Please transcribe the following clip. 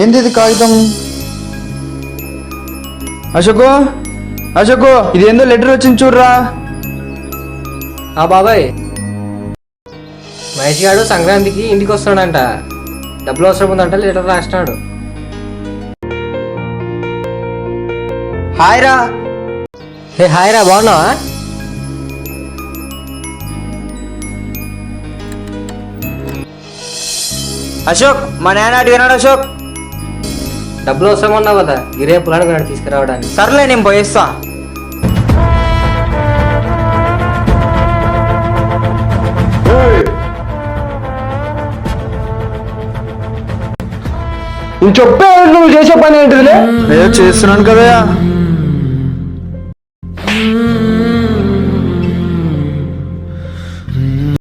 ఏంది ఇది కాగితం? అశోకు, అశోకు, ఇది ఏందో లెటర్ వచ్చింది చూడరా. బాబాయ్, మహేష్ గారు సంక్రాంతికి ఇంటికి వస్తాడంట. డబ్బులు అవసరం ఉందంట, లెటర్ రాసినాడు. హాయ్ రా. హే హాయ్ రా, బాగున్నావా? అశోక్, మా నాన్న అడిగినాడు. అశోక్, డబ్బులు అవసరం ఉన్నావు కదా, గిరే పులాడు తీసుకురావడానికి. సర్లే నేను పోయేస్తా. నువ్వు చెప్పే నువ్వు చేసే పని ఏంటిదిలే? ఏదో చేస్తున్నాను కదా.